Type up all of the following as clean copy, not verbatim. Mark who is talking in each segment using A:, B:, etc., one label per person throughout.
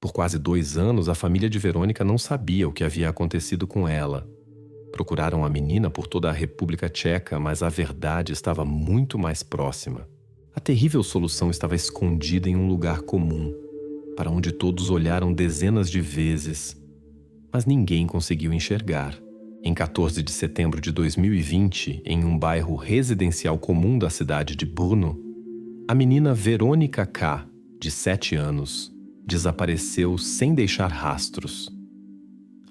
A: Por quase 2 anos, a família de Verônica não sabia o que havia acontecido com ela. Procuraram a menina por toda a República Tcheca, mas a verdade estava muito mais próxima. A terrível solução estava escondida em um lugar comum, para onde todos olharam dezenas de vezes, mas ninguém conseguiu enxergar. Em 14 de setembro de 2020, em um bairro residencial comum da cidade de Brno, a menina Verônica K., de 7 anos, desapareceu sem deixar rastros.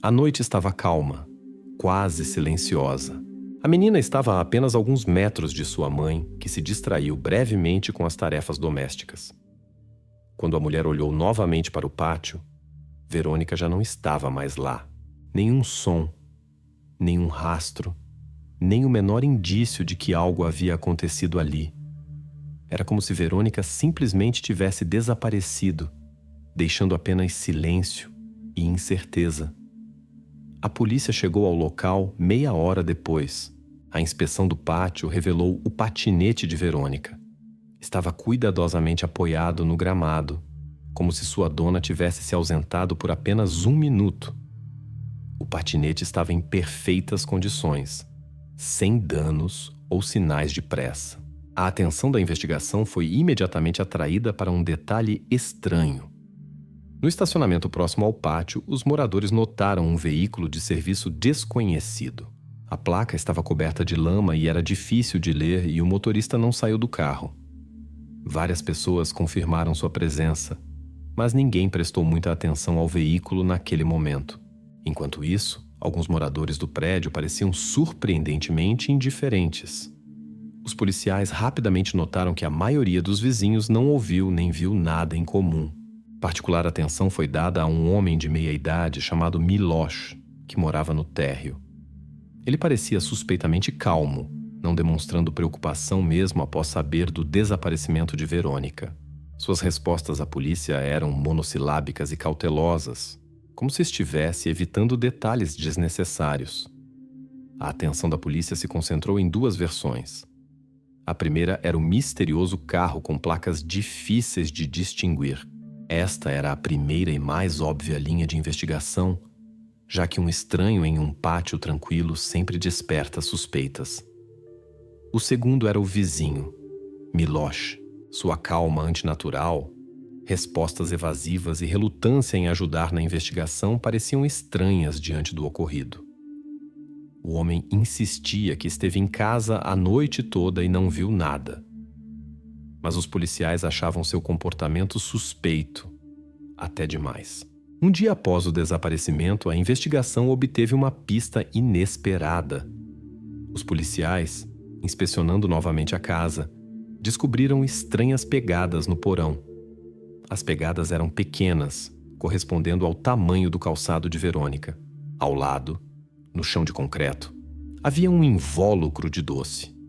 A: A noite estava calma, quase silenciosa. A menina estava a apenas alguns metros de sua mãe, que se distraiu brevemente com as tarefas domésticas. Quando a mulher olhou novamente para o pátio, Verônica já não estava mais lá. Nenhum som, nenhum rastro, nem o menor indício de que algo havia acontecido ali. Era como se Verônica simplesmente tivesse desaparecido, deixando apenas silêncio e incerteza. A polícia chegou ao local meia hora depois. A inspeção do pátio revelou o patinete de Verônica. Estava cuidadosamente apoiado no gramado, como se sua dona tivesse se ausentado por apenas 1 minuto. O patinete estava em perfeitas condições, sem danos ou sinais de pressa. A atenção da investigação foi imediatamente atraída para um detalhe estranho. No estacionamento próximo ao pátio, os moradores notaram um veículo de serviço desconhecido. A placa estava coberta de lama e era difícil de ler, e o motorista não saiu do carro. Várias pessoas confirmaram sua presença, mas ninguém prestou muita atenção ao veículo naquele momento. Enquanto isso, alguns moradores do prédio pareciam surpreendentemente indiferentes. Os policiais rapidamente notaram que a maioria dos vizinhos não ouviu nem viu nada em comum. Particular atenção foi dada a um homem de meia-idade chamado Miloš, que morava no térreo. Ele parecia suspeitamente calmo, não demonstrando preocupação mesmo após saber do desaparecimento de Verônica. Suas respostas à polícia eram monossilábicas e cautelosas, como se estivesse evitando detalhes desnecessários. A atenção da polícia se concentrou em 2 versões. A primeira era o misterioso carro com placas difíceis de distinguir. Esta era a primeira e mais óbvia linha de investigação, já que um estranho em um pátio tranquilo sempre desperta suspeitas. O segundo era o vizinho, Miloš. Sua calma antinatural, respostas evasivas e relutância em ajudar na investigação pareciam estranhas diante do ocorrido. O homem insistia que esteve em casa a noite toda e não viu nada. Mas os policiais achavam seu comportamento suspeito, até demais. Um dia após o desaparecimento, a investigação obteve uma pista inesperada. Os policiais, inspecionando novamente a casa, descobriram estranhas pegadas no porão. As pegadas eram pequenas, correspondendo ao tamanho do calçado de Verônica. Ao lado, no chão de concreto, havia um invólucro de doce,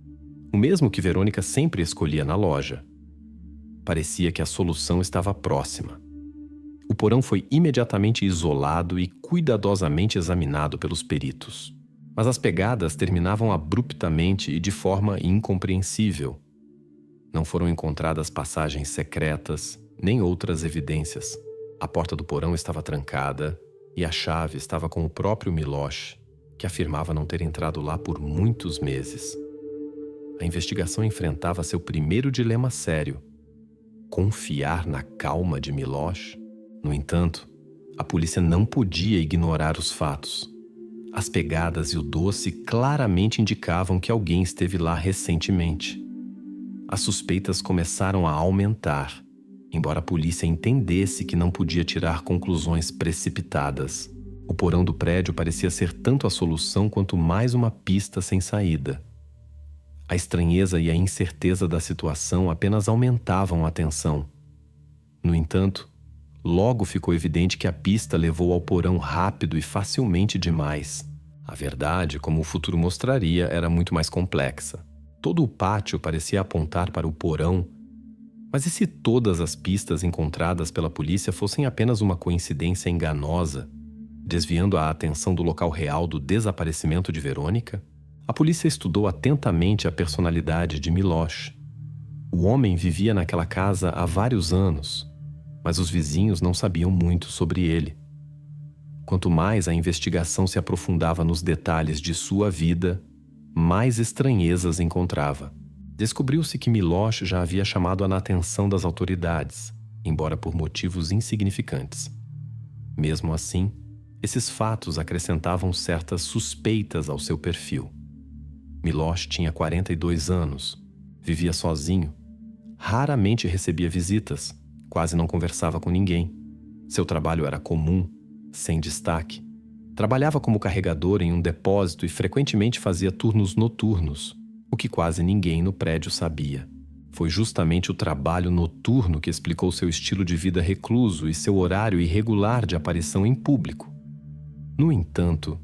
A: o mesmo que Verônica sempre escolhia na loja. Parecia que a solução estava próxima. O porão foi imediatamente isolado e cuidadosamente examinado pelos peritos. Mas as pegadas terminavam abruptamente e de forma incompreensível. Não foram encontradas passagens secretas, nem outras evidências. A porta do porão estava trancada e a chave estava com o próprio Miloš, que afirmava não ter entrado lá por muitos meses. A investigação enfrentava seu primeiro dilema sério: confiar na calma de Miloš? No entanto, a polícia não podia ignorar os fatos. As pegadas e o doce claramente indicavam que alguém esteve lá recentemente. As suspeitas começaram a aumentar, embora a polícia entendesse que não podia tirar conclusões precipitadas. O porão do prédio parecia ser tanto a solução quanto mais uma pista sem saída. A estranheza e a incerteza da situação apenas aumentavam a tensão. No entanto, logo ficou evidente que a pista levou ao porão rápido e facilmente demais. A verdade, como o futuro mostraria, era muito mais complexa. Todo o pátio parecia apontar para o porão. Mas e se todas as pistas encontradas pela polícia fossem apenas uma coincidência enganosa, desviando a atenção do local real do desaparecimento de Verônica? A polícia estudou atentamente a personalidade de Miloš. O homem vivia naquela casa há vários anos. mas os vizinhos não sabiam muito sobre ele. Quanto mais a investigação se aprofundava nos detalhes de sua vida, mais estranhezas encontrava. Descobriu-se que Miloš já havia chamado a atenção das autoridades, embora por motivos insignificantes. Mesmo assim, esses fatos acrescentavam certas suspeitas ao seu perfil. Miloš tinha 42 anos, vivia sozinho, raramente recebia visitas, quase não conversava com ninguém. Seu trabalho era comum, sem destaque. Trabalhava como carregador em um depósito e frequentemente fazia turnos noturnos, o que quase ninguém no prédio sabia. Foi justamente o trabalho noturno que explicou seu estilo de vida recluso e seu horário irregular de aparição em público. No entanto,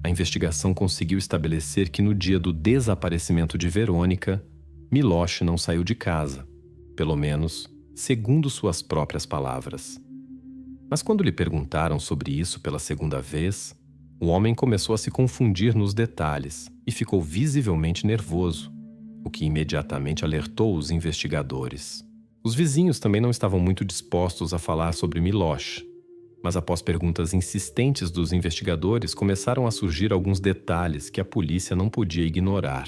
A: a investigação conseguiu estabelecer que no dia do desaparecimento de Verônica, Miloš não saiu de casa, pelo menos segundo suas próprias palavras. Mas quando lhe perguntaram sobre isso pela segunda vez, o homem começou a se confundir nos detalhes e ficou visivelmente nervoso, o que imediatamente alertou os investigadores. Os vizinhos também não estavam muito dispostos a falar sobre Miloš, mas após perguntas insistentes dos investigadores, começaram a surgir alguns detalhes que a polícia não podia ignorar.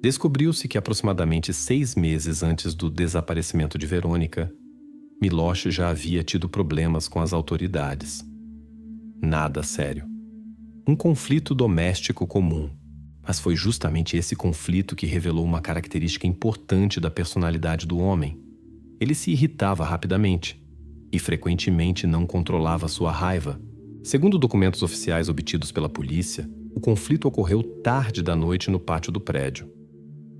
A: Descobriu-se que aproximadamente 6 meses antes do desaparecimento de Verônica, Miloš já havia tido problemas com as autoridades. Nada sério. Um conflito doméstico comum. Mas foi justamente esse conflito que revelou uma característica importante da personalidade do homem. Ele se irritava rapidamente e frequentemente não controlava sua raiva. Segundo documentos oficiais obtidos pela polícia, o conflito ocorreu tarde da noite no pátio do prédio.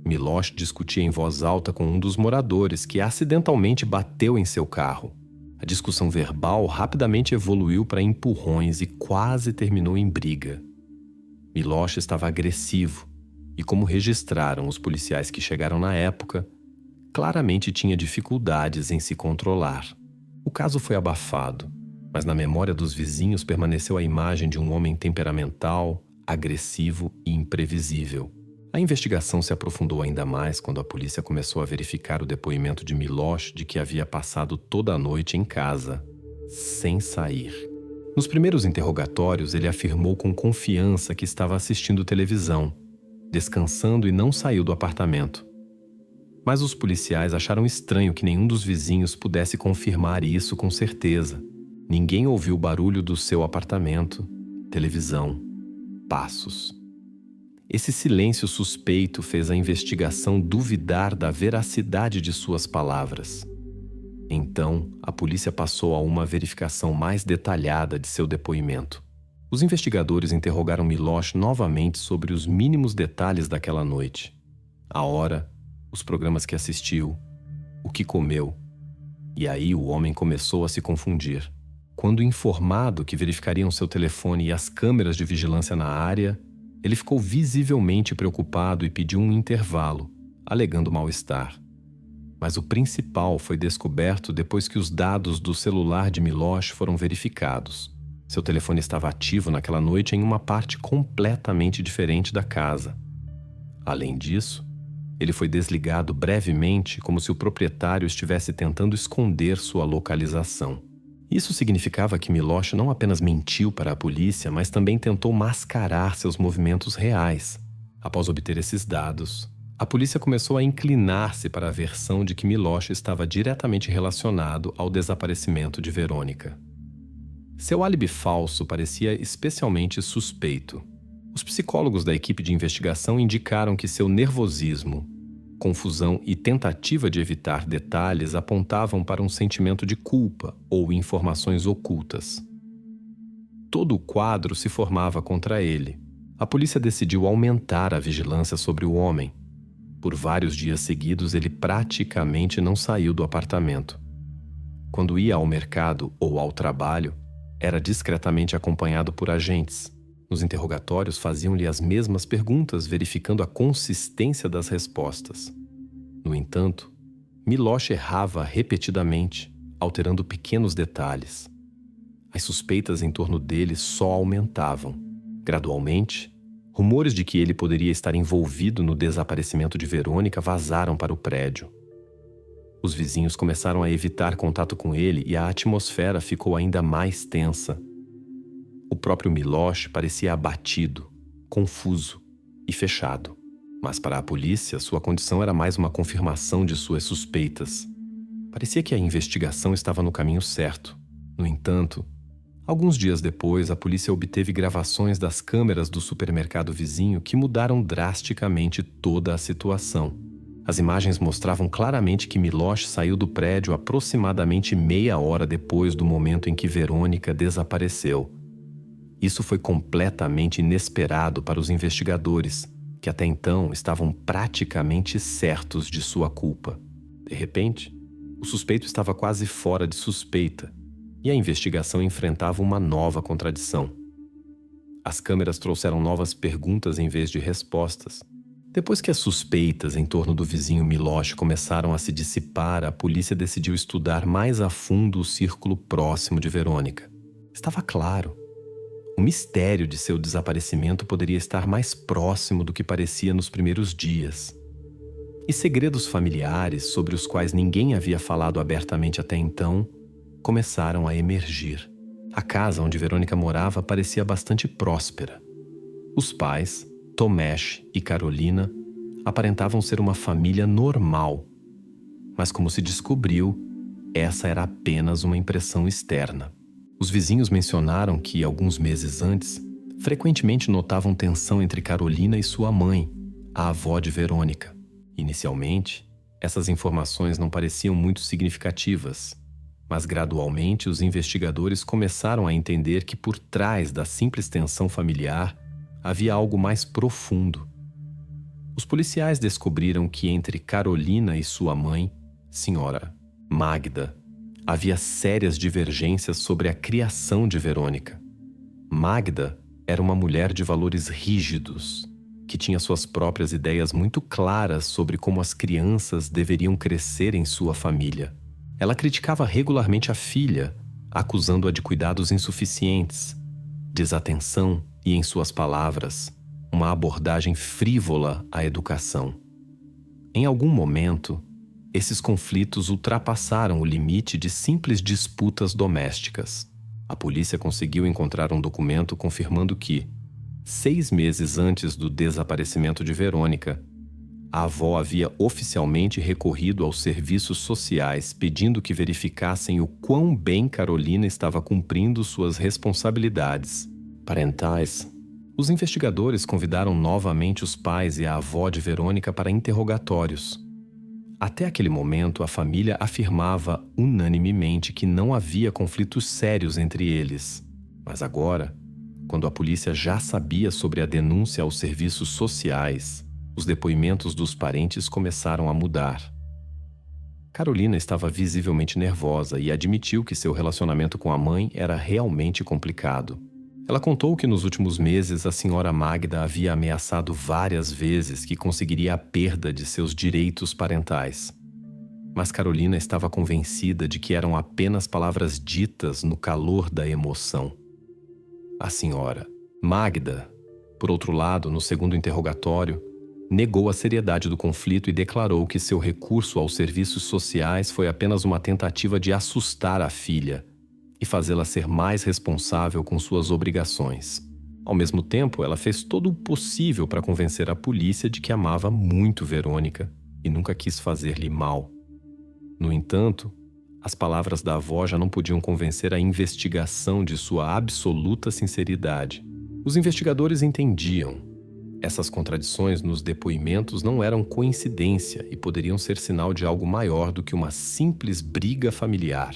A: Miloš discutia em voz alta com um dos moradores que acidentalmente bateu em seu carro. A discussão verbal rapidamente evoluiu para empurrões e quase terminou em briga. Miloš estava agressivo e, como registraram os policiais que chegaram na época, claramente tinha dificuldades em se controlar. O caso foi abafado, mas na memória dos vizinhos permaneceu a imagem de um homem temperamental, agressivo e imprevisível. A investigação se aprofundou ainda mais quando a polícia começou a verificar o depoimento de Miloš de que havia passado toda a noite em casa, sem sair. Nos primeiros interrogatórios, ele afirmou com confiança que estava assistindo televisão, descansando e não saiu do apartamento. Mas os policiais acharam estranho que nenhum dos vizinhos pudesse confirmar isso com certeza. Ninguém ouviu o barulho do seu apartamento, televisão, passos. Esse silêncio suspeito fez a investigação duvidar da veracidade de suas palavras. Então, a polícia passou a uma verificação mais detalhada de seu depoimento. Os investigadores interrogaram Miloš novamente sobre os mínimos detalhes daquela noite. A hora, os programas que assistiu, o que comeu. E aí o homem começou a se confundir. Quando informado que verificariam seu telefone e as câmeras de vigilância na área, ele ficou visivelmente preocupado e pediu um intervalo, alegando mal-estar. Mas o principal foi descoberto depois que os dados do celular de Miloš foram verificados. Seu telefone estava ativo naquela noite em uma parte completamente diferente da casa. Além disso, ele foi desligado brevemente, como se o proprietário estivesse tentando esconder sua localização. Isso significava que Miloš não apenas mentiu para a polícia, mas também tentou mascarar seus movimentos reais. Após obter esses dados, a polícia começou a inclinar-se para a versão de que Miloš estava diretamente relacionado ao desaparecimento de Verônica. Seu álibi falso parecia especialmente suspeito. Os psicólogos da equipe de investigação indicaram que seu nervosismo, confusão e tentativa de evitar detalhes apontavam para um sentimento de culpa ou informações ocultas. Todo o quadro se formava contra ele. A polícia decidiu aumentar a vigilância sobre o homem. Por vários dias seguidos, ele praticamente não saiu do apartamento. Quando ia ao mercado ou ao trabalho, era discretamente acompanhado por agentes. Nos interrogatórios, faziam-lhe as mesmas perguntas, verificando a consistência das respostas. No entanto, Miloš errava repetidamente, alterando pequenos detalhes. As suspeitas em torno dele só aumentavam. Gradualmente, rumores de que ele poderia estar envolvido no desaparecimento de Verônica vazaram para o prédio. Os vizinhos começaram a evitar contato com ele e a atmosfera ficou ainda mais tensa. O próprio Miloš parecia abatido, confuso e fechado. Mas para a polícia, sua condição era mais uma confirmação de suas suspeitas. Parecia que a investigação estava no caminho certo. No entanto, alguns dias depois, a polícia obteve gravações das câmeras do supermercado vizinho que mudaram drasticamente toda a situação. As imagens mostravam claramente que Miloš saiu do prédio aproximadamente meia hora depois do momento em que Verônica desapareceu. Isso foi completamente inesperado para os investigadores, que até então estavam praticamente certos de sua culpa. De repente, o suspeito estava quase fora de suspeita, e a investigação enfrentava uma nova contradição. As câmeras trouxeram novas perguntas em vez de respostas. Depois que as suspeitas em torno do vizinho Miloš começaram a se dissipar, a polícia decidiu estudar mais a fundo o círculo próximo de Verônica. Estava claro. O mistério de seu desaparecimento poderia estar mais próximo do que parecia nos primeiros dias. E segredos familiares, sobre os quais ninguém havia falado abertamente até então, começaram a emergir. A casa onde Verônica morava parecia bastante próspera. Os pais, Tomáš e Karolina, aparentavam ser uma família normal. Mas como se descobriu, essa era apenas uma impressão externa. Os vizinhos mencionaram que, alguns meses antes, frequentemente notavam tensão entre Karolina e sua mãe, a avó de Verônica. Inicialmente, essas informações não pareciam muito significativas, mas gradualmente os investigadores começaram a entender que por trás da simples tensão familiar havia algo mais profundo. Os policiais descobriram que entre Karolina e sua mãe, senhora Magda, havia sérias divergências sobre a criação de Verônica. Magda era uma mulher de valores rígidos, que tinha suas próprias ideias muito claras sobre como as crianças deveriam crescer em sua família. Ela criticava regularmente a filha, acusando-a de cuidados insuficientes, desatenção e, em suas palavras, uma abordagem frívola à educação. Em algum momento, esses conflitos ultrapassaram o limite de simples disputas domésticas. A polícia conseguiu encontrar um documento confirmando que, 6 meses antes do desaparecimento de Verônica, a avó havia oficialmente recorrido aos serviços sociais pedindo que verificassem o quão bem Karolina estava cumprindo suas responsabilidades parentais. Os investigadores convidaram novamente os pais e a avó de Verônica para interrogatórios. Até aquele momento, a família afirmava unanimemente que não havia conflitos sérios entre eles. Mas agora, quando a polícia já sabia sobre a denúncia aos serviços sociais, os depoimentos dos parentes começaram a mudar. Karolina estava visivelmente nervosa e admitiu que seu relacionamento com a mãe era realmente complicado. Ela contou que nos últimos meses a senhora Magda havia ameaçado várias vezes que conseguiria a perda de seus direitos parentais. Mas Karolina estava convencida de que eram apenas palavras ditas no calor da emoção. A senhora Magda, por outro lado, no segundo interrogatório, negou a seriedade do conflito e declarou que seu recurso aos serviços sociais foi apenas uma tentativa de assustar a filha e fazê-la ser mais responsável com suas obrigações. Ao mesmo tempo, ela fez todo o possível para convencer a polícia de que amava muito Verônica e nunca quis fazer-lhe mal. No entanto, as palavras da avó já não podiam convencer a investigação de sua absoluta sinceridade. Os investigadores entendiam. Essas contradições nos depoimentos não eram coincidência e poderiam ser sinal de algo maior do que uma simples briga familiar.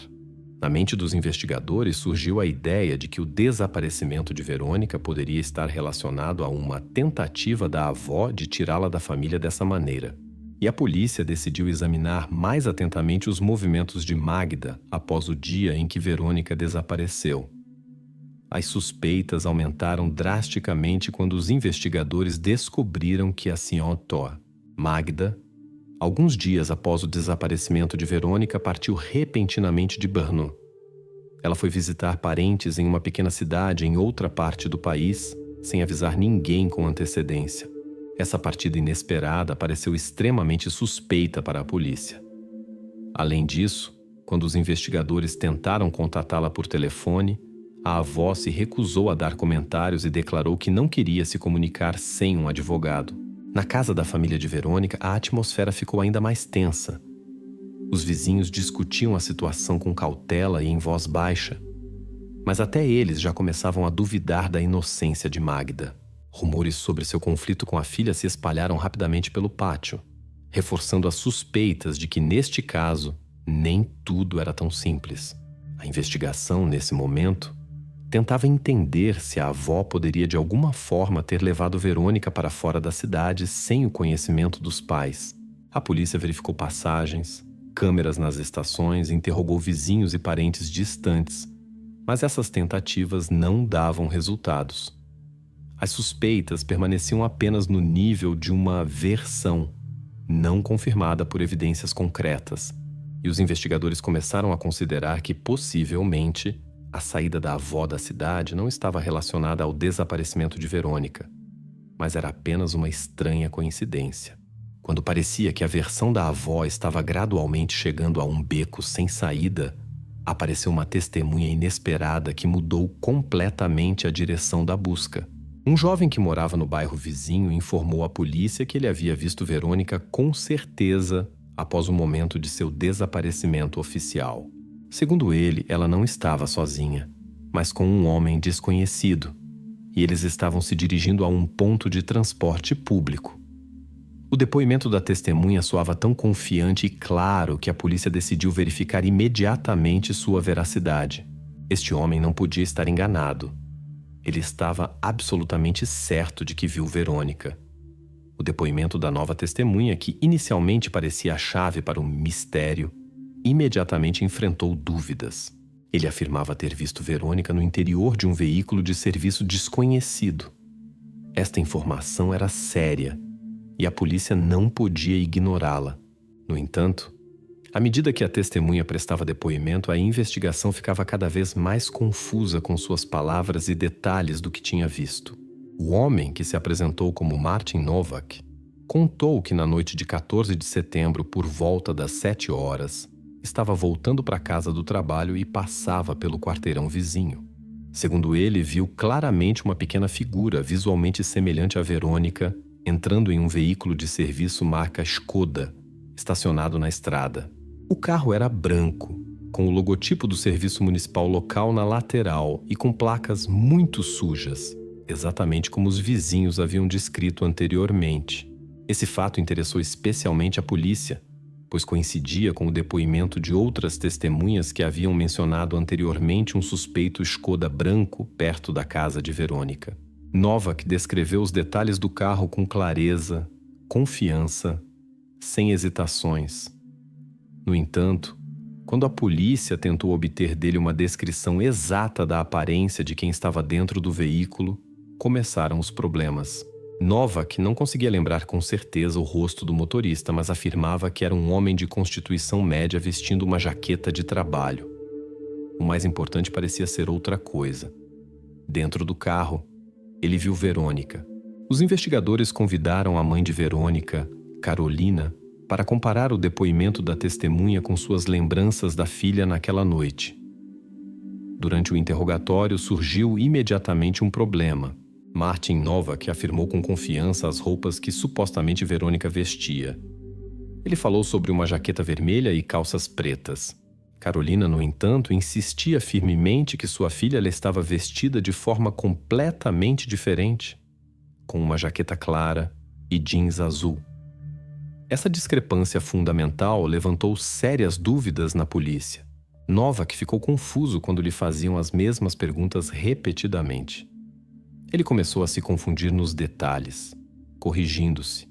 A: Na mente dos investigadores surgiu a ideia de que o desaparecimento de Verônica poderia estar relacionado a uma tentativa da avó de tirá-la da família dessa maneira. E a polícia decidiu examinar mais atentamente os movimentos de Magda após o dia em que Verônica desapareceu. As suspeitas aumentaram drasticamente quando os investigadores descobriram que a senhora Magda, alguns dias após o desaparecimento de Verônica, partiu repentinamente de Brno. Ela foi visitar parentes em uma pequena cidade em outra parte do país, sem avisar ninguém com antecedência. Essa partida inesperada pareceu extremamente suspeita para a polícia. Além disso, quando os investigadores tentaram contatá-la por telefone, a avó se recusou a dar comentários e declarou que não queria se comunicar sem um advogado. Na casa da família de Verônica, a atmosfera ficou ainda mais tensa. Os vizinhos discutiam a situação com cautela e em voz baixa, mas até eles já começavam a duvidar da inocência de Magda. Rumores sobre seu conflito com a filha se espalharam rapidamente pelo pátio, reforçando as suspeitas de que, neste caso, nem tudo era tão simples. A investigação, nesse momento, tentava entender se a avó poderia de alguma forma ter levado Verônica para fora da cidade sem o conhecimento dos pais. A polícia verificou passagens, câmeras nas estações, interrogou vizinhos e parentes distantes, mas essas tentativas não davam resultados. As suspeitas permaneciam apenas no nível de uma versão, não confirmada por evidências concretas, e os investigadores começaram a considerar que, possivelmente, a saída da avó da cidade não estava relacionada ao desaparecimento de Verônica, mas era apenas uma estranha coincidência. Quando parecia que a versão da avó estava gradualmente chegando a um beco sem saída, apareceu uma testemunha inesperada que mudou completamente a direção da busca. Um jovem que morava no bairro vizinho informou à polícia que ele havia visto Verônica com certeza após o momento de seu desaparecimento oficial. Segundo ele, ela não estava sozinha, mas com um homem desconhecido, e eles estavam se dirigindo a um ponto de transporte público. O depoimento da testemunha soava tão confiante e claro que a polícia decidiu verificar imediatamente sua veracidade. Este homem não podia estar enganado. Ele estava absolutamente certo de que viu Verônica. O depoimento da nova testemunha, que inicialmente parecia a chave para o mistério, imediatamente enfrentou dúvidas. Ele afirmava ter visto Verônica no interior de um veículo de serviço desconhecido. Esta informação era séria e a polícia não podia ignorá-la. No entanto, à medida que a testemunha prestava depoimento, a investigação ficava cada vez mais confusa com suas palavras e detalhes do que tinha visto. O homem, que se apresentou como Martin Novak, contou que na noite de 14 de setembro, por volta das 7 horas, estava voltando para a casa do trabalho e passava pelo quarteirão vizinho. Segundo ele, viu claramente uma pequena figura visualmente semelhante a Verônica entrando em um veículo de serviço marca Skoda, estacionado na estrada. O carro era branco, com o logotipo do serviço municipal local na lateral e com placas muito sujas, exatamente como os vizinhos haviam descrito anteriormente. Esse fato interessou especialmente a polícia, pois coincidia com o depoimento de outras testemunhas que haviam mencionado anteriormente um suspeito Skoda branco perto da casa de Verônica. Novak descreveu os detalhes do carro com clareza, confiança, sem hesitações. No entanto, quando a polícia tentou obter dele uma descrição exata da aparência de quem estava dentro do veículo, começaram os problemas. Novak não conseguia lembrar com certeza o rosto do motorista, mas afirmava que era um homem de constituição média vestindo uma jaqueta de trabalho. O mais importante parecia ser outra coisa. Dentro do carro, ele viu Verônica. Os investigadores convidaram a mãe de Verônica, Carolina, para comparar o depoimento da testemunha com suas lembranças da filha naquela noite. Durante o interrogatório, surgiu imediatamente um problema. Martin Novak afirmou com confiança as roupas que supostamente Verônica vestia. Ele falou sobre uma jaqueta vermelha e calças pretas. Carolina, no entanto, insistia firmemente que sua filha estava vestida de forma completamente diferente, com uma jaqueta clara e jeans azul. Essa discrepância fundamental levantou sérias dúvidas na polícia. Novak ficou confuso quando lhe faziam as mesmas perguntas repetidamente. Ele começou a se confundir nos detalhes, corrigindo-se,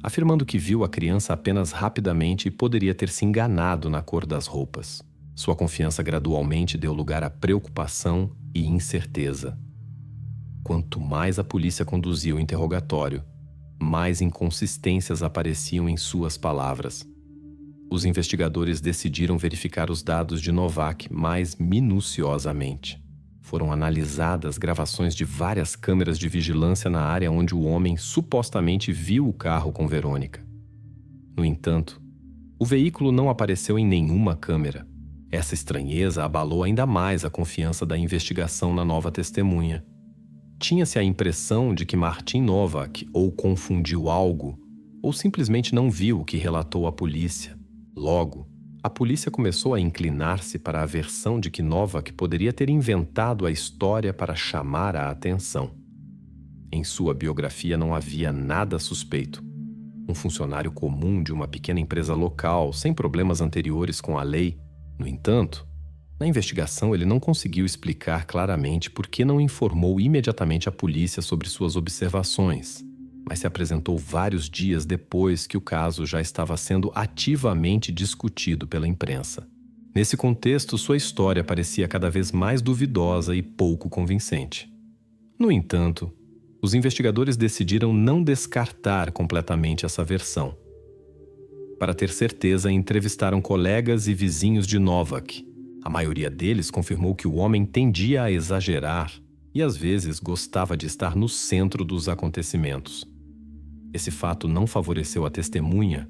A: afirmando que viu a criança apenas rapidamente e poderia ter se enganado na cor das roupas. Sua confiança gradualmente deu lugar a preocupação e incerteza. Quanto mais a polícia conduzia o interrogatório, mais inconsistências apareciam em suas palavras. Os investigadores decidiram verificar os dados de Novak mais minuciosamente. Foram analisadas gravações de várias câmeras de vigilância na área onde o homem supostamente viu o carro com Verônica. No entanto, O veículo não apareceu em nenhuma câmera. Essa estranheza abalou ainda mais a confiança da investigação na nova testemunha. Tinha-se a impressão de que Martin Nowak ou confundiu algo, ou simplesmente não viu o que relatou à polícia. Logo, a polícia começou a inclinar-se para a versão de que Nowak poderia ter inventado a história para chamar a atenção. Em sua biografia não havia nada suspeito. Um funcionário comum de uma pequena empresa local, sem problemas anteriores com a lei. No entanto, na investigação ele não conseguiu explicar claramente por que não informou imediatamente a polícia sobre suas observações, mas se apresentou vários dias depois que o caso já estava sendo ativamente discutido pela imprensa. Nesse contexto, sua história parecia cada vez mais duvidosa e pouco convincente. No entanto, os investigadores decidiram não descartar completamente essa versão. Para ter certeza, entrevistaram colegas e vizinhos de Nowak. A maioria deles confirmou que o homem tendia a exagerar e às vezes gostava de estar no centro dos acontecimentos. Esse fato não favoreceu a testemunha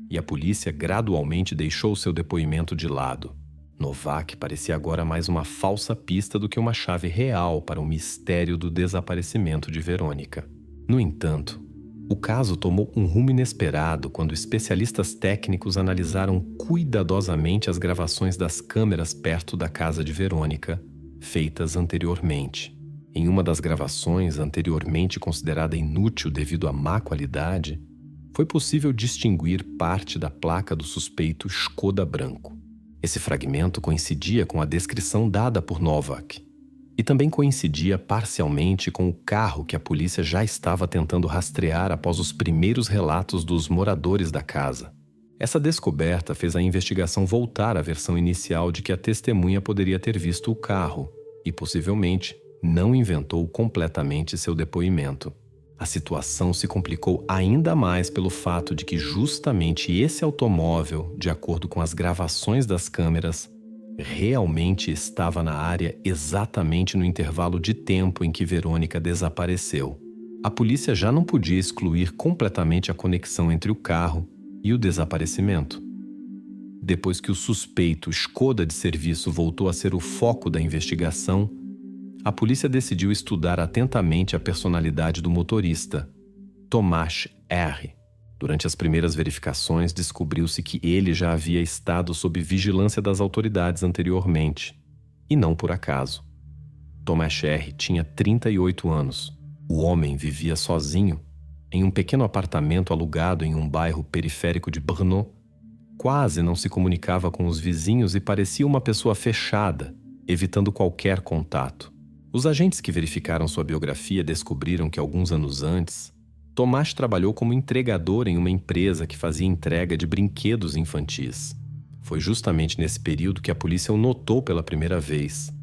A: e a polícia gradualmente deixou seu depoimento de lado. Nowak parecia agora mais uma falsa pista do que uma chave real para o mistério do desaparecimento de Verônica. No entanto, o caso tomou um rumo inesperado quando especialistas técnicos analisaram cuidadosamente as gravações das câmeras perto da casa de Verônica, feitas anteriormente. Em uma das gravações, anteriormente considerada inútil devido à má qualidade, foi possível distinguir parte da placa do suspeito Škoda branco. Esse fragmento coincidia com a descrição dada por Nowak e também coincidia parcialmente com o carro que a polícia já estava tentando rastrear após os primeiros relatos dos moradores da casa. Essa descoberta fez a investigação voltar à versão inicial de que a testemunha poderia ter visto o carro e, possivelmente, não inventou completamente seu depoimento. A situação se complicou ainda mais pelo fato de que justamente esse automóvel, de acordo com as gravações das câmeras, realmente estava na área exatamente no intervalo de tempo em que Verônica desapareceu. A polícia já não podia excluir completamente a conexão entre o carro e o desaparecimento. Depois que o suspeito Škoda de serviço voltou a ser o foco da investigação, a polícia decidiu estudar atentamente a personalidade do motorista, Tomáš R. Durante as primeiras verificações, descobriu-se que ele já havia estado sob vigilância das autoridades anteriormente, e não por acaso. Tomáš R. tinha 38 anos. O homem vivia sozinho, em um pequeno apartamento alugado em um bairro periférico de Brno. Quase não se comunicava com os vizinhos e parecia uma pessoa fechada, evitando qualquer contato. Os agentes que verificaram sua biografia descobriram que alguns anos antes, Tomáš trabalhou como entregador em uma empresa que fazia entrega de brinquedos infantis. Foi justamente nesse período que a polícia o notou pela primeira vez.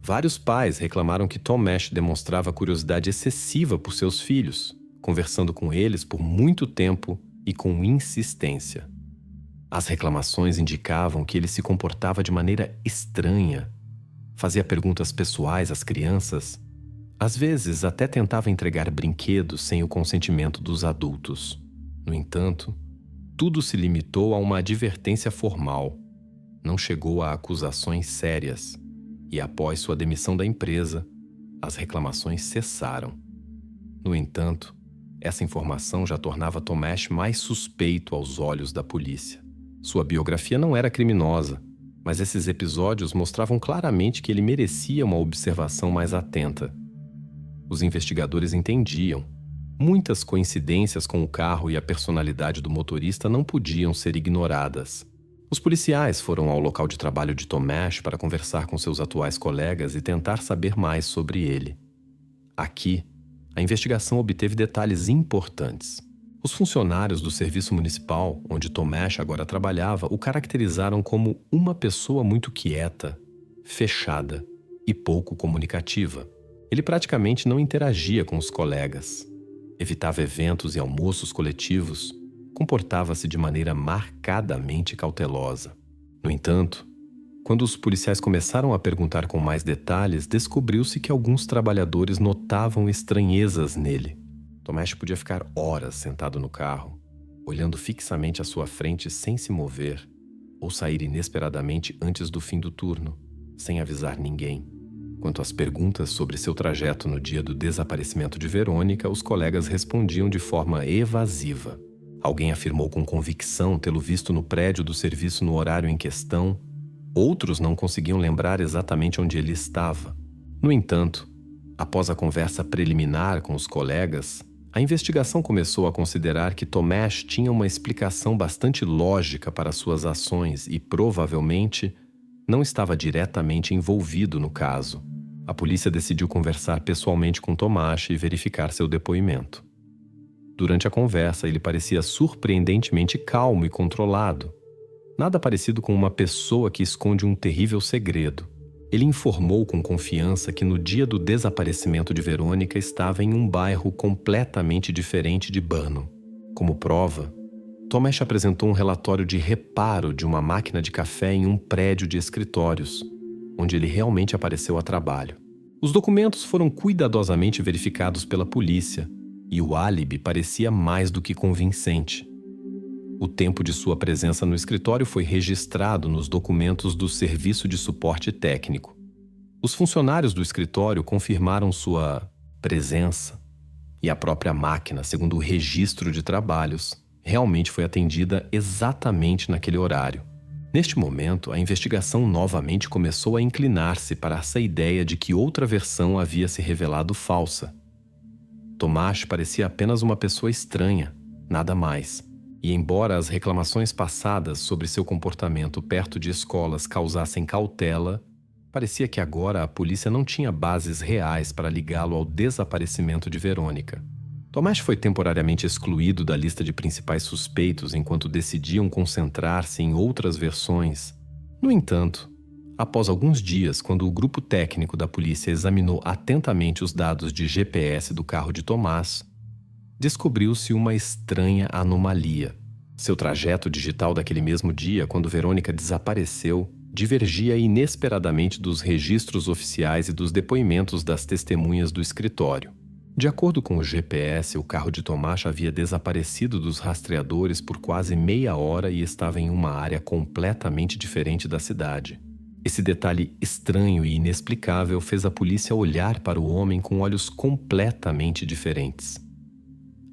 A: Vários pais reclamaram que Tomáš demonstrava curiosidade excessiva por seus filhos, conversando com eles por muito tempo e com insistência. As reclamações indicavam que ele se comportava de maneira estranha, fazia perguntas pessoais às crianças, às vezes até tentava entregar brinquedos sem o consentimento dos adultos. No entanto, tudo se limitou a uma advertência formal. Não chegou a acusações sérias, e após sua demissão da empresa, as reclamações cessaram. No entanto, essa informação já tornava Tomáš mais suspeito aos olhos da polícia. Sua biografia não era criminosa, mas esses episódios mostravam claramente que ele merecia uma observação mais atenta. Os investigadores entendiam. Muitas coincidências com o carro e a personalidade do motorista não podiam ser ignoradas. Os policiais foram ao local de trabalho de Tomáš para conversar com seus atuais colegas e tentar saber mais sobre ele. Aqui, a investigação obteve detalhes importantes. Os funcionários do serviço municipal, onde Tomáš agora trabalhava, o caracterizaram como uma pessoa muito quieta, fechada e pouco comunicativa. Ele praticamente não interagia com os colegas, evitava eventos e almoços coletivos, comportava-se de maneira marcadamente cautelosa. No entanto, quando os policiais começaram a perguntar com mais detalhes, descobriu-se que alguns trabalhadores notavam estranhezas nele. Tomáš podia ficar horas sentado no carro, olhando fixamente à sua frente sem se mover, ou sair inesperadamente antes do fim do turno, sem avisar ninguém. Quanto às perguntas sobre seu trajeto no dia do desaparecimento de Verônica, os colegas respondiam de forma evasiva. Alguém afirmou com convicção tê-lo visto no prédio do serviço no horário em questão. Outros não conseguiam lembrar exatamente onde ele estava. No entanto, após a conversa preliminar com os colegas, a investigação começou a considerar que Tomás tinha uma explicação bastante lógica para suas ações e, provavelmente, não estava diretamente envolvido no caso. A polícia decidiu conversar pessoalmente com Tomás e verificar seu depoimento. Durante a conversa, ele parecia surpreendentemente calmo e controlado. Nada parecido com uma pessoa que esconde um terrível segredo. Ele informou com confiança que no dia do desaparecimento de Verônica estava em um bairro completamente diferente de Banno. Como prova, Tomás apresentou um relatório de reparo de uma máquina de café em um prédio de escritórios, onde ele realmente apareceu a trabalho. Os documentos foram cuidadosamente verificados pela polícia e o álibi parecia mais do que convincente. O tempo de sua presença no escritório foi registrado nos documentos do Serviço de Suporte Técnico. Os funcionários do escritório confirmaram sua presença e a própria máquina, segundo o registro de trabalhos, realmente foi atendida exatamente naquele horário. Neste momento, a investigação novamente começou a inclinar-se para essa ideia de que outra versão havia se revelado falsa. Tomás parecia apenas uma pessoa estranha, nada mais. E embora as reclamações passadas sobre seu comportamento perto de escolas causassem cautela, parecia que agora a polícia não tinha bases reais para ligá-lo ao desaparecimento de Verônica. Tomás foi temporariamente excluído da lista de principais suspeitos enquanto decidiam concentrar-se em outras versões. No entanto, após alguns dias, quando o grupo técnico da polícia examinou atentamente os dados de GPS do carro de Tomás, descobriu-se uma estranha anomalia. Seu trajeto digital daquele mesmo dia, quando Verônica desapareceu, divergia inesperadamente dos registros oficiais e dos depoimentos das testemunhas do escritório. De acordo com o GPS, o carro de Tomás havia desaparecido dos rastreadores por quase meia hora e estava em uma área completamente diferente da cidade. Esse detalhe estranho e inexplicável fez a polícia olhar para o homem com olhos completamente diferentes.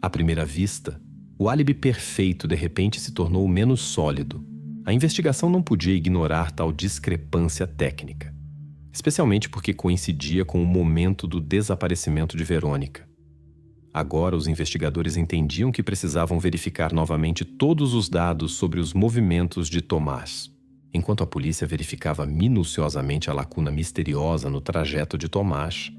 A: À primeira vista, o álibi perfeito de repente se tornou menos sólido. A investigação não podia ignorar tal discrepância técnica, especialmente porque coincidia com o momento do desaparecimento de Verônica. Agora, os investigadores entendiam que precisavam verificar novamente todos os dados sobre os movimentos de Tomás. Enquanto a polícia verificava minuciosamente a lacuna misteriosa no trajeto de Tomás,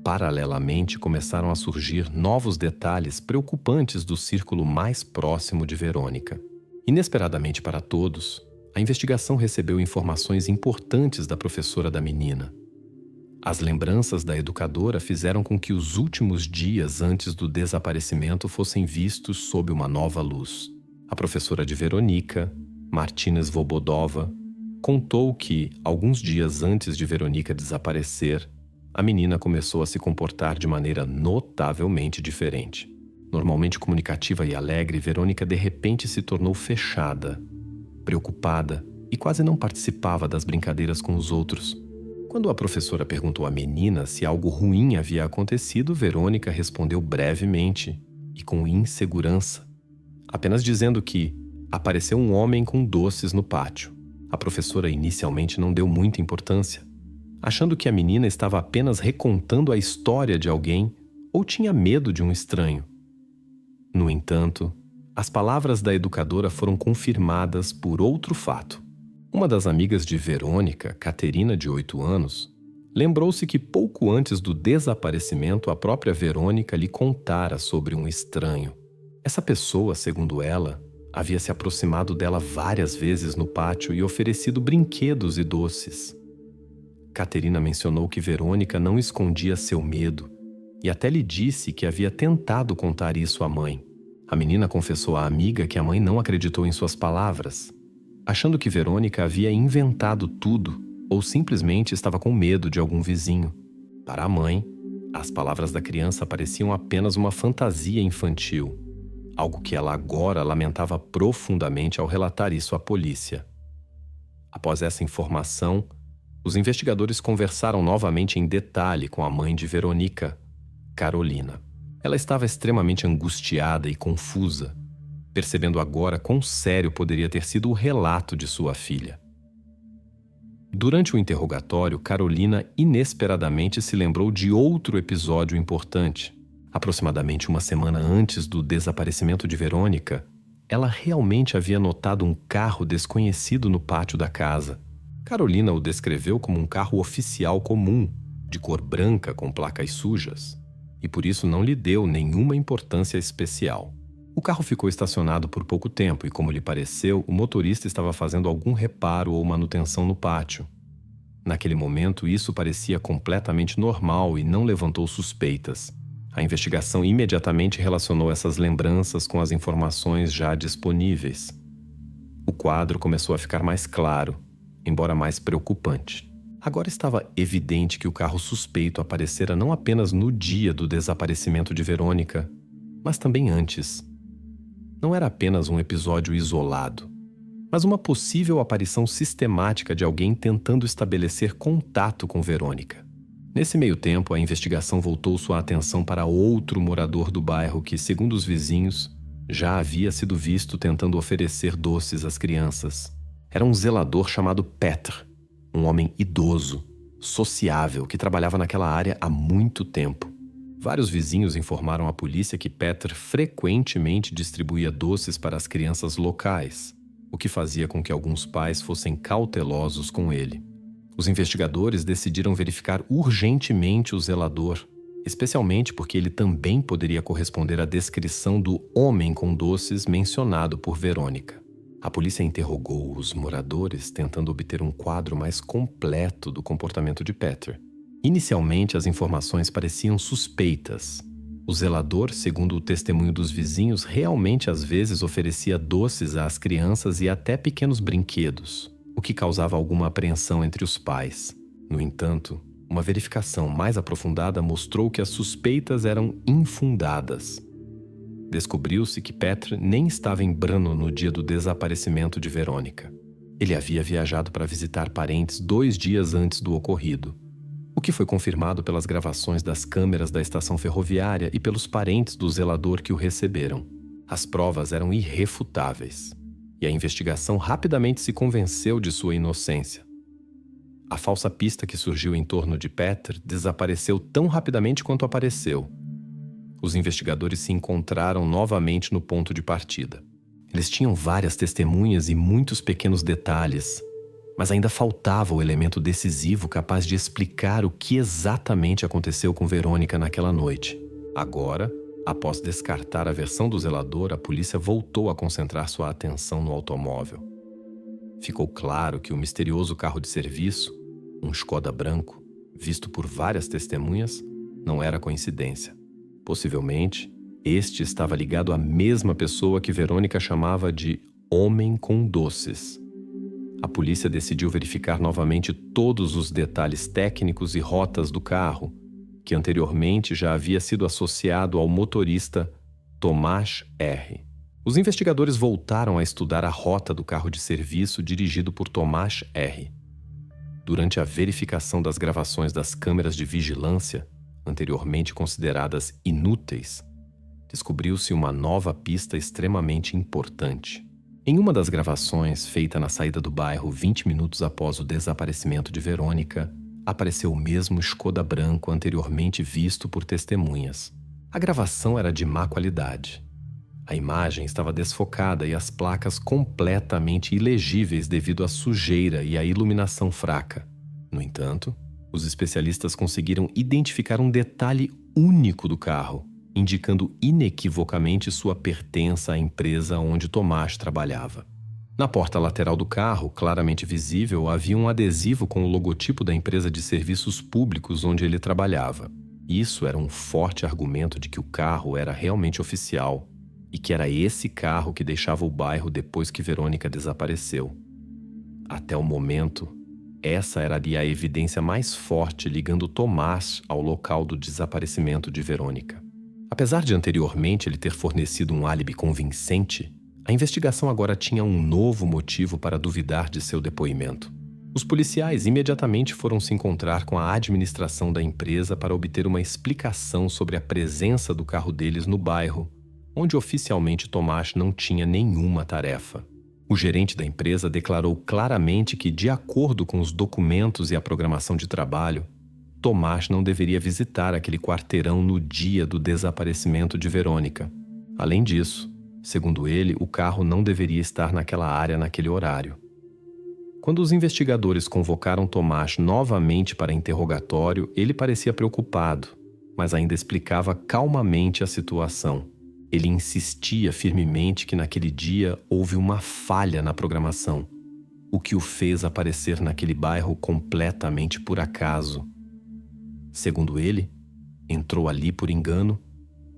A: paralelamente começaram a surgir novos detalhes preocupantes do círculo mais próximo de Verônica. Inesperadamente para todos, a investigação recebeu informações importantes da professora da menina. As lembranças da educadora fizeram com que os últimos dias antes do desaparecimento fossem vistos sob uma nova luz. A professora de Verônica, Martina Svobodova, contou que, alguns dias antes de Verônica desaparecer, a menina começou a se comportar de maneira notavelmente diferente. Normalmente comunicativa e alegre, Verônica de repente se tornou fechada, preocupada e quase não participava das brincadeiras com os outros. Quando a professora perguntou à menina se algo ruim havia acontecido, Verônica respondeu brevemente e com insegurança, apenas dizendo que apareceu um homem com doces no pátio. A professora inicialmente não deu muita importância, achando que a menina estava apenas recontando a história de alguém ou tinha medo de um estranho. No entanto, as palavras da educadora foram confirmadas por outro fato. Uma das amigas de Verônica, Caterina, de 8 anos, lembrou-se que pouco antes do desaparecimento a própria Verônica lhe contara sobre um estranho. Essa pessoa, segundo ela, havia se aproximado dela várias vezes no pátio e oferecido brinquedos e doces. Caterina mencionou que Verônica não escondia seu medo e até lhe disse que havia tentado contar isso à mãe. A menina confessou à amiga que a mãe não acreditou em suas palavras, achando que Verônica havia inventado tudo ou simplesmente estava com medo de algum vizinho. Para a mãe, as palavras da criança pareciam apenas uma fantasia infantil, algo que ela agora lamentava profundamente ao relatar isso à polícia. Após essa informação, os investigadores conversaram novamente em detalhe com a mãe de Verônica, Carolina. Ela estava extremamente angustiada e confusa, percebendo agora quão sério poderia ter sido o relato de sua filha. Durante o interrogatório, Carolina inesperadamente se lembrou de outro episódio importante. Aproximadamente uma semana antes do desaparecimento de Verônica, ela realmente havia notado um carro desconhecido no pátio da casa. Carolina o descreveu como um carro oficial comum, de cor branca com placas sujas, e por isso não lhe deu nenhuma importância especial. O carro ficou estacionado por pouco tempo e, como lhe pareceu, o motorista estava fazendo algum reparo ou manutenção no pátio. Naquele momento, isso parecia completamente normal e não levantou suspeitas. A investigação imediatamente relacionou essas lembranças com as informações já disponíveis. O quadro começou a ficar mais claro, embora mais preocupante. Agora estava evidente que o carro suspeito aparecera não apenas no dia do desaparecimento de Verônica, mas também antes. Não era apenas um episódio isolado, mas uma possível aparição sistemática de alguém tentando estabelecer contato com Verônica. Nesse meio tempo, a investigação voltou sua atenção para outro morador do bairro que, segundo os vizinhos, já havia sido visto tentando oferecer doces às crianças. Era um zelador chamado Petr, um homem idoso, sociável, que trabalhava naquela área há muito tempo. Vários vizinhos informaram à polícia que Petr frequentemente distribuía doces para as crianças locais, o que fazia com que alguns pais fossem cautelosos com ele. Os investigadores decidiram verificar urgentemente o zelador, especialmente porque ele também poderia corresponder à descrição do homem com doces mencionado por Verônica. A polícia interrogou os moradores, tentando obter um quadro mais completo do comportamento de Petr. Inicialmente, as informações pareciam suspeitas. O zelador, segundo o testemunho dos vizinhos, realmente às vezes oferecia doces às crianças e até pequenos brinquedos, o que causava alguma apreensão entre os pais. No entanto, uma verificação mais aprofundada mostrou que as suspeitas eram infundadas. Descobriu-se que Petr nem estava em Brno no dia do desaparecimento de Verônica. Ele havia viajado para visitar parentes 2 dias antes do ocorrido, o que foi confirmado pelas gravações das câmeras da estação ferroviária e pelos parentes do zelador que o receberam. As provas eram irrefutáveis, e a investigação rapidamente se convenceu de sua inocência. A falsa pista que surgiu em torno de Petr desapareceu tão rapidamente quanto apareceu. Os investigadores se encontraram novamente no ponto de partida. Eles tinham várias testemunhas e muitos pequenos detalhes, mas ainda faltava o elemento decisivo capaz de explicar o que exatamente aconteceu com Verônica naquela noite. Agora, após descartar a versão do zelador, a polícia voltou a concentrar sua atenção no automóvel. Ficou claro que o misterioso carro de serviço, um Skoda branco, visto por várias testemunhas, não era coincidência. Possivelmente, este estava ligado à mesma pessoa que Verônica chamava de Homem com Doces. A polícia decidiu verificar novamente todos os detalhes técnicos e rotas do carro, que anteriormente já havia sido associado ao motorista Tomás R. Os investigadores voltaram a estudar a rota do carro de serviço dirigido por Tomás R. Durante a verificação das gravações das câmeras de vigilância, anteriormente consideradas inúteis, descobriu-se uma nova pista extremamente importante. Em uma das gravações, feita na saída do bairro 20 minutos após o desaparecimento de Verônica, apareceu o mesmo Skoda branco anteriormente visto por testemunhas. A gravação era de má qualidade. A imagem estava desfocada e as placas completamente ilegíveis devido à sujeira e à iluminação fraca. No entanto, os especialistas conseguiram identificar um detalhe único do carro, indicando inequivocamente sua pertença à empresa onde Tomás trabalhava. Na porta lateral do carro, claramente visível, havia um adesivo com o logotipo da empresa de serviços públicos onde ele trabalhava. Isso era um forte argumento de que o carro era realmente oficial e que era esse carro que deixava o bairro depois que Verônica desapareceu. Até o momento, essa era ali a evidência mais forte ligando Tomás ao local do desaparecimento de Verônica. Apesar de anteriormente ele ter fornecido um álibi convincente, a investigação agora tinha um novo motivo para duvidar de seu depoimento. Os policiais imediatamente foram se encontrar com a administração da empresa para obter uma explicação sobre a presença do carro deles no bairro, onde oficialmente Tomás não tinha nenhuma tarefa. O gerente da empresa declarou claramente que, de acordo com os documentos e a programação de trabalho, Tomás não deveria visitar aquele quarteirão no dia do desaparecimento de Verônica. Além disso, segundo ele, o carro não deveria estar naquela área naquele horário. Quando os investigadores convocaram Tomás novamente para interrogatório, ele parecia preocupado, mas ainda explicava calmamente a situação. Ele insistia firmemente que naquele dia houve uma falha na programação, o que o fez aparecer naquele bairro completamente por acaso. Segundo ele, entrou ali por engano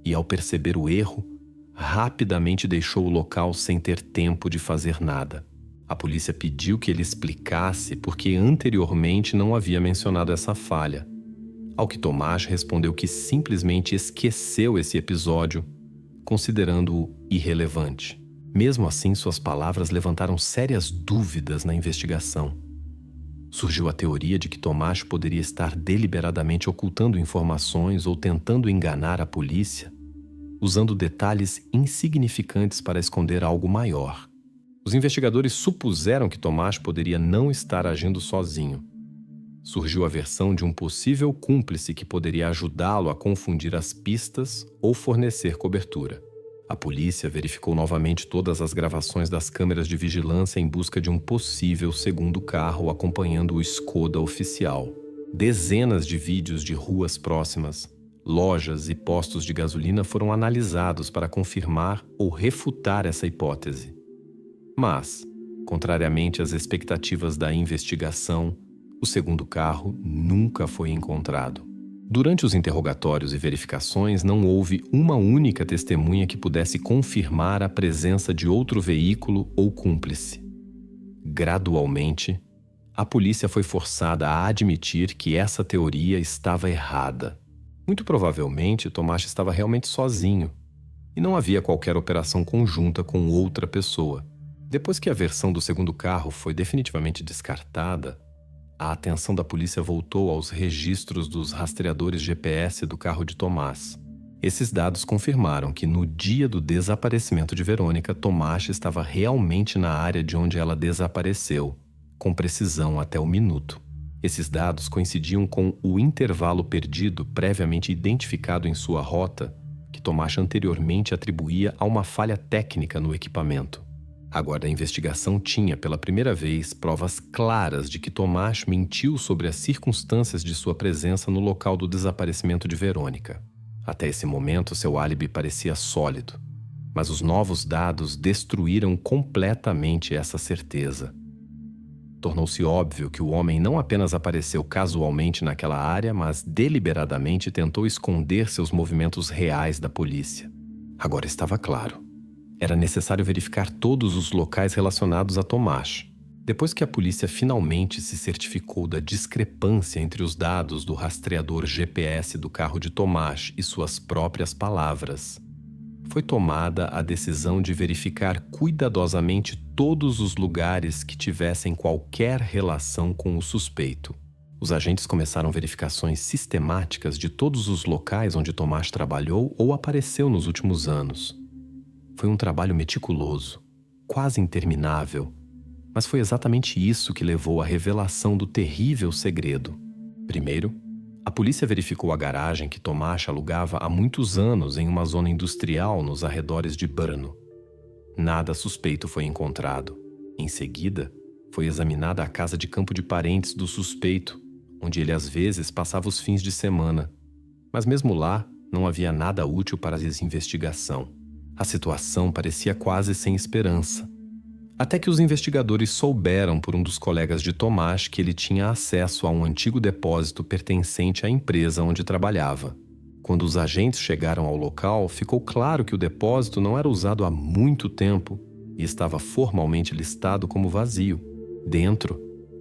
A: e, ao perceber o erro, rapidamente deixou o local sem ter tempo de fazer nada. A polícia pediu que ele explicasse porque anteriormente não havia mencionado essa falha. Ao que Tomás respondeu que simplesmente esqueceu esse episódio, considerando-o irrelevante. Mesmo assim, suas palavras levantaram sérias dúvidas na investigação. Surgiu a teoria de que Tomás poderia estar deliberadamente ocultando informações ou tentando enganar a polícia, usando detalhes insignificantes para esconder algo maior. Os investigadores supuseram que Tomás poderia não estar agindo sozinho. Surgiu a versão de um possível cúmplice que poderia ajudá-lo a confundir as pistas ou fornecer cobertura. A polícia verificou novamente todas as gravações das câmeras de vigilância em busca de um possível segundo carro acompanhando o Skoda oficial. Dezenas de vídeos de ruas próximas, lojas e postos de gasolina foram analisados para confirmar ou refutar essa hipótese. Mas, contrariamente às expectativas da investigação, o segundo carro nunca foi encontrado. Durante os interrogatórios e verificações, não houve uma única testemunha que pudesse confirmar a presença de outro veículo ou cúmplice. Gradualmente, a polícia foi forçada a admitir que essa teoria estava errada. Muito provavelmente, Tomás estava realmente sozinho e não havia qualquer operação conjunta com outra pessoa. Depois que a versão do segundo carro foi definitivamente descartada, a atenção da polícia voltou aos registros dos rastreadores GPS do carro de Tomás. Esses dados confirmaram que no dia do desaparecimento de Verônica, Tomás estava realmente na área de onde ela desapareceu, com precisão até o minuto. Esses dados coincidiam com o intervalo perdido previamente identificado em sua rota, que Tomás anteriormente atribuía a uma falha técnica no equipamento. Agora a investigação tinha, pela primeira vez, provas claras de que Tomás mentiu sobre as circunstâncias de sua presença no local do desaparecimento de Verônica. Até esse momento, seu álibi parecia sólido, mas os novos dados destruíram completamente essa certeza. Tornou-se óbvio que o homem não apenas apareceu casualmente naquela área, mas deliberadamente tentou esconder seus movimentos reais da polícia. Agora estava claro. Era necessário verificar todos os locais relacionados a Tomás. Depois que a polícia finalmente se certificou da discrepância entre os dados do rastreador GPS do carro de Tomás e suas próprias palavras, foi tomada a decisão de verificar cuidadosamente todos os lugares que tivessem qualquer relação com o suspeito. Os agentes começaram verificações sistemáticas de todos os locais onde Tomás trabalhou ou apareceu nos últimos anos. Foi um trabalho meticuloso, quase interminável, mas foi exatamente isso que levou à revelação do terrível segredo. Primeiro, a polícia verificou a garagem que Tomás alugava há muitos anos em uma zona industrial nos arredores de Brno. Nada suspeito foi encontrado. Em seguida, foi examinada a casa de campo de parentes do suspeito, onde ele às vezes passava os fins de semana. Mas mesmo lá, não havia nada útil para a investigação. A situação parecia quase sem esperança. Até que os investigadores souberam por um dos colegas de Tomás que ele tinha acesso a um antigo depósito pertencente à empresa onde trabalhava. Quando os agentes chegaram ao local, ficou claro que o depósito não era usado há muito tempo e estava formalmente listado como vazio. Dentro,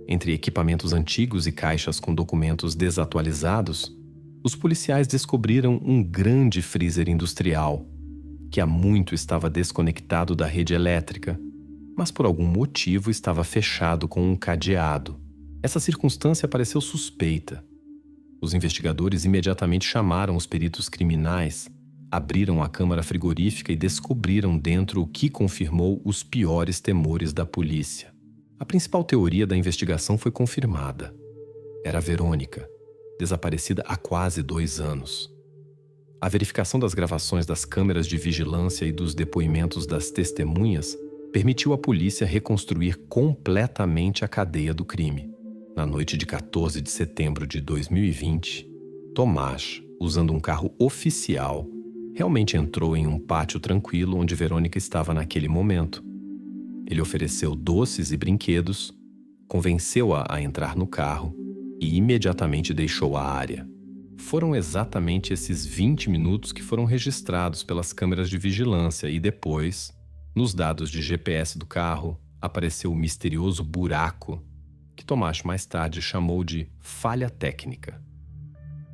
A: entre equipamentos antigos e caixas com documentos desatualizados, Os policiais descobriram um grande freezer industrial, que há muito estava desconectado da rede elétrica, mas por algum motivo estava fechado com um cadeado. Essa circunstância pareceu suspeita. Os investigadores imediatamente chamaram os peritos criminais, abriram a câmara frigorífica e descobriram dentro o que confirmou os piores temores da polícia. A principal teoria da investigação foi confirmada. Era Verônica, desaparecida há quase 2 anos. A verificação das gravações das câmeras de vigilância e dos depoimentos das testemunhas permitiu à polícia reconstruir completamente a cadeia do crime. Na noite de 14 de setembro de 2020, Tomás, usando um carro oficial, realmente entrou em um pátio tranquilo onde Verônica estava naquele momento. Ele ofereceu doces e brinquedos, convenceu-a a entrar no carro e imediatamente deixou a área. Foram exatamente esses 20 minutos que foram registrados pelas câmeras de vigilância e depois, nos dados de GPS do carro, apareceu o misterioso buraco que Tomás mais tarde chamou de falha técnica.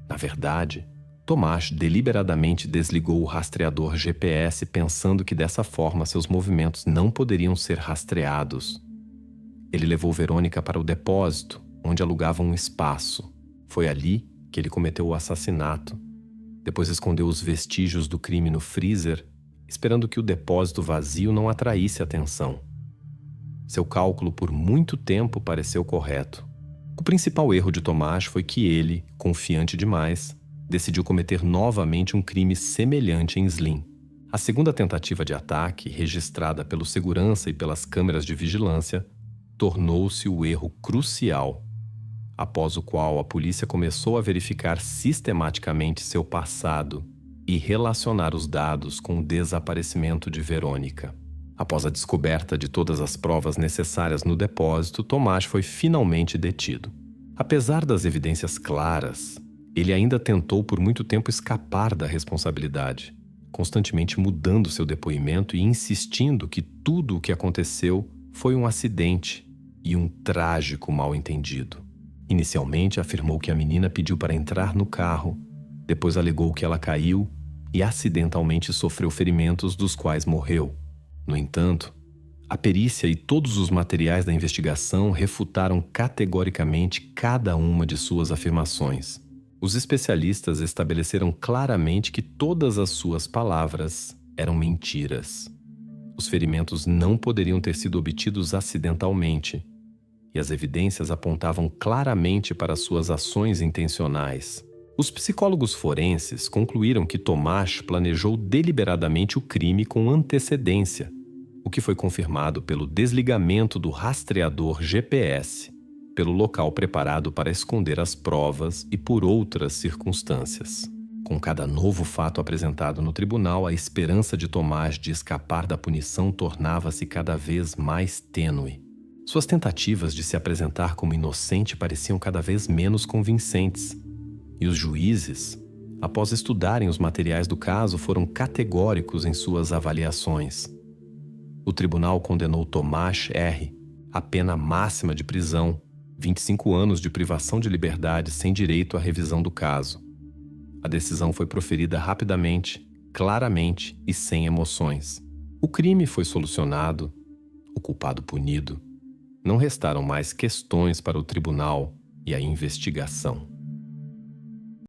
A: Na verdade, Tomás deliberadamente desligou o rastreador GPS pensando que dessa forma seus movimentos não poderiam ser rastreados. Ele levou Verônica para o depósito, onde alugava um espaço. Foi ali que ele cometeu o assassinato. Depois escondeu os vestígios do crime no freezer, esperando que o depósito vazio não atraísse atenção. Seu cálculo por muito tempo pareceu correto. O principal erro de Tomás foi que ele, confiante demais, decidiu cometer novamente um crime semelhante em Slim. A segunda tentativa de ataque, registrada pelo segurança e pelas câmeras de vigilância, tornou-se o erro crucial, após o qual a polícia começou a verificar sistematicamente seu passado e relacionar os dados com o desaparecimento de Verônica. Após a descoberta de todas as provas necessárias no depósito, Tomás foi finalmente detido. Apesar das evidências claras, ele ainda tentou por muito tempo escapar da responsabilidade, constantemente mudando seu depoimento e insistindo que tudo o que aconteceu foi um acidente e um trágico mal-entendido. Inicialmente afirmou que a menina pediu para entrar no carro, depois alegou que ela caiu e acidentalmente sofreu ferimentos dos quais morreu. No entanto, a perícia e todos os materiais da investigação refutaram categoricamente cada uma de suas afirmações. Os especialistas estabeleceram claramente que todas as suas palavras eram mentiras. Os ferimentos não poderiam ter sido obtidos acidentalmente, e as evidências apontavam claramente para suas ações intencionais. Os psicólogos forenses concluíram que Tomás planejou deliberadamente o crime com antecedência, o que foi confirmado pelo desligamento do rastreador GPS, pelo local preparado para esconder as provas e por outras circunstâncias. Com cada novo fato apresentado no tribunal, a esperança de Tomás de escapar da punição tornava-se cada vez mais tênue. Suas tentativas de se apresentar como inocente pareciam cada vez menos convincentes, e os juízes, após estudarem os materiais do caso, foram categóricos em suas avaliações. O tribunal condenou Tomás R. à pena máxima de prisão, 25 anos de privação de liberdade sem direito à revisão do caso. A decisão foi proferida rapidamente, claramente e sem emoções. O crime foi solucionado, o culpado punido. Não restaram mais questões para o tribunal e a investigação.